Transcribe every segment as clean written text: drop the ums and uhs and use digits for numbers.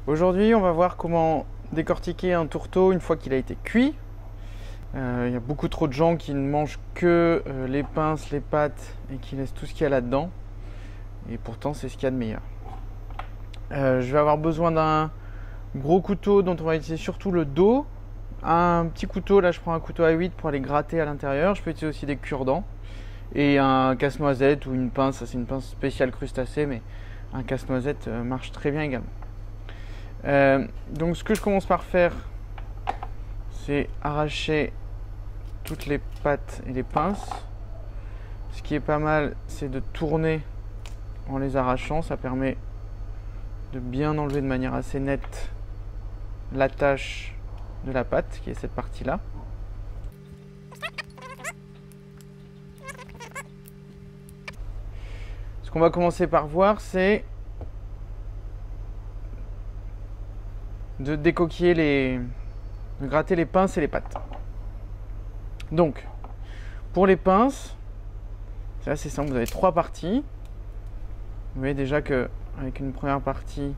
Aujourd'hui, on va voir comment décortiquer un tourteau une fois qu'il a été cuit. Il y a beaucoup trop de gens qui ne mangent que les pinces, les pattes et qui laissent tout ce qu'il y a là-dedans. Et pourtant, c'est ce qu'il y a de meilleur. Je vais avoir besoin d'un gros couteau dont on va utiliser surtout le dos. Un petit couteau, là je prends un couteau à 8 pour aller gratter à l'intérieur. Je peux utiliser aussi des cure-dents. Et un casse-noisette ou une pince, ça c'est une pince spéciale crustacée, mais un casse-noisette marche très bien également. Donc ce que je commence par faire, c'est arracher toutes les pattes et les pinces. Ce qui est pas mal, c'est de tourner en les arrachant. Ça permet de bien enlever de manière assez nette l'attache de la patte, qui est cette partie-là. Ce qu'on va commencer par voir, c'est de décoquiller de gratter les pinces et les pattes. Donc, pour les pinces, c'est assez simple, vous avez 3 parties. Vous voyez déjà que avec une première partie,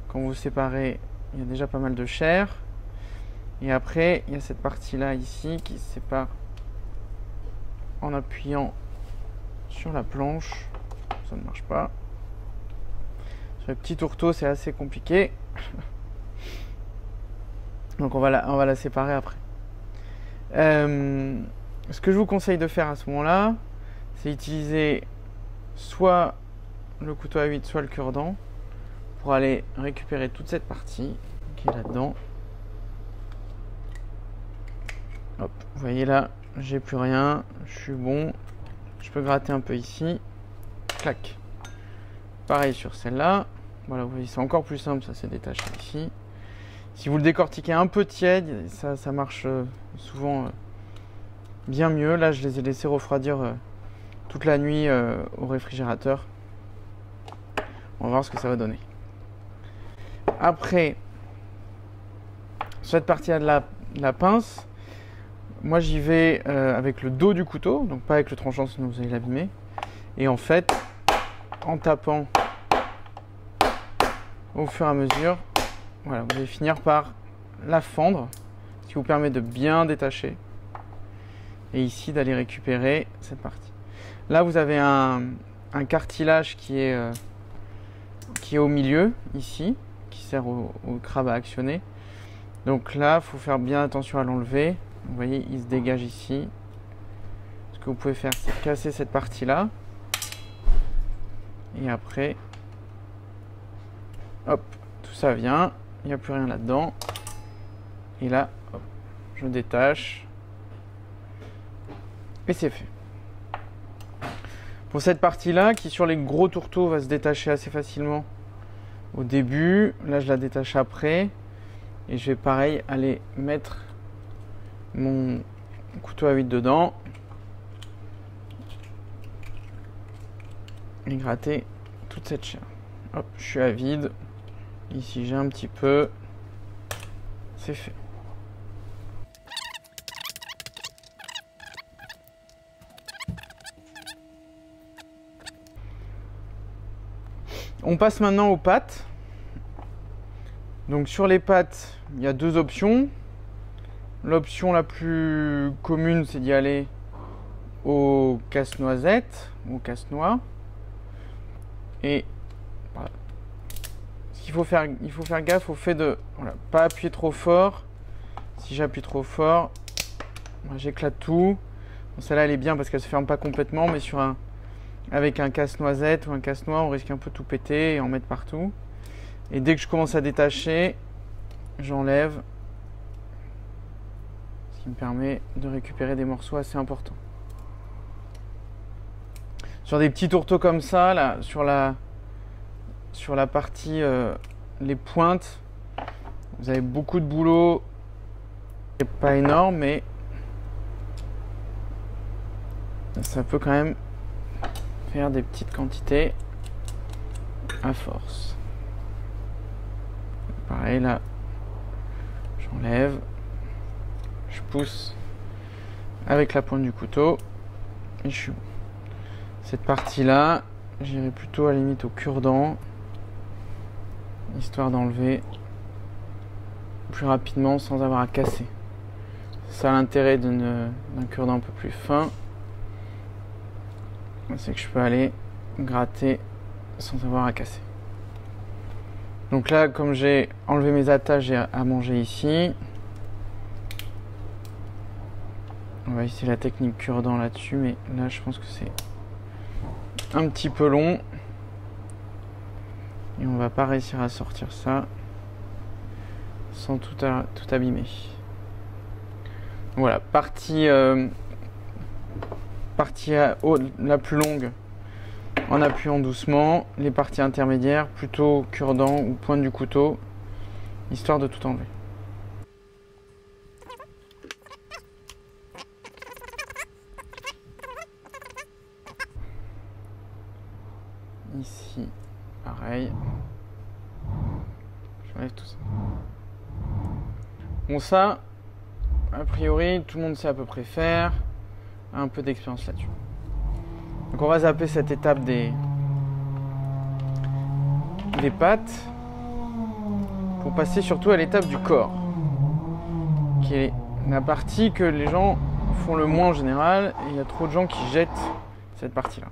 quand vous séparez, il y a déjà pas mal de chair. Et après, il y a cette partie-là ici qui se sépare en appuyant sur la planche. Ça ne marche pas. Sur les petits tourteaux, c'est assez compliqué. Donc on va la séparer après. Ce que je vous conseille de faire à ce moment-là, c'est utiliser soit le couteau à 8, soit le cure-dent pour aller récupérer toute cette partie qui est là-dedans. Hop, vous voyez là, j'ai plus rien, je suis bon. Je peux gratter un peu ici. Clac. Pareil sur celle-là. Voilà, vous voyez, c'est encore plus simple, ça s'est détaché ici. Si vous le décortiquez un peu tiède, ça marche souvent bien mieux. Là, je les ai laissés refroidir toute la nuit au réfrigérateur. On va voir ce que ça va donner. Après, cette partie-là de la pince, moi j'y vais avec le dos du couteau, donc pas avec le tranchant sinon vous allez l'abîmer. Et en fait, en tapant au fur et à mesure, voilà, vous allez finir par la fendre, ce qui vous permet de bien détacher. Et ici d'aller récupérer cette partie. Là vous avez un cartilage qui est au milieu, ici, qui sert au crabe à actionner. Donc là, il faut faire bien attention à l'enlever. Vous voyez, il se dégage ici. Ce que vous pouvez faire, c'est casser cette partie-là. Et après, hop, tout ça vient. Il n'y a plus rien là-dedans. Et là, hop, je détache. Et c'est fait. Pour cette partie-là, qui sur les gros tourteaux va se détacher assez facilement au début, là je la détache après. Et je vais pareil aller mettre mon couteau à 8 dedans. Et gratter toute cette chair. Hop, je suis à vide. Ici j'ai un petit peu. C'est fait. On passe maintenant aux pattes. Donc sur les pattes, il y a 2 options. L'option la plus commune, c'est d'y aller au casse-noisette, au casse-noix. Et voilà. Ce qu'il faut faire, il faut faire gaffe au fait de pas appuyer trop fort. Si j'appuie trop fort, j'éclate tout. Bon, celle-là, elle est bien parce qu'elle se ferme pas complètement, mais avec un casse-noisette ou un casse-noix, on risque un peu tout péter et en mettre partout. Et dès que je commence à détacher, j'enlève. Ce qui me permet de récupérer des morceaux assez importants. Sur des petits tourteaux comme ça, là, sur la partie, les pointes, vous avez beaucoup de boulot. C'est pas énorme, mais ça peut quand même faire des petites quantités à force. Pareil là, j'enlève, je pousse avec la pointe du couteau et je suis bon. Cette partie là, j'irai plutôt à la limite au cure-dent histoire d'enlever plus rapidement sans avoir à casser. C'est ça l'intérêt d'un cure-dent un peu plus fin, c'est que je peux aller gratter sans avoir à casser. Donc là, comme j'ai enlevé mes attaches, j'ai à manger ici. On va essayer la technique cure-dent là-dessus, mais là je pense que c'est un petit peu long et on va pas réussir à sortir ça sans tout abîmer. Voilà, partie la plus longue en appuyant doucement, les parties intermédiaires plutôt cure-dent ou pointe du couteau, histoire de tout enlever. Ici, pareil. J'enlève tout ça. Bon, ça, a priori, tout le monde sait à peu près faire. Un peu d'expérience là-dessus. Donc on va zapper cette étape des pattes pour passer surtout à l'étape du corps, qui est la partie que les gens font le moins en général, et il y a trop de gens qui jettent cette partie-là.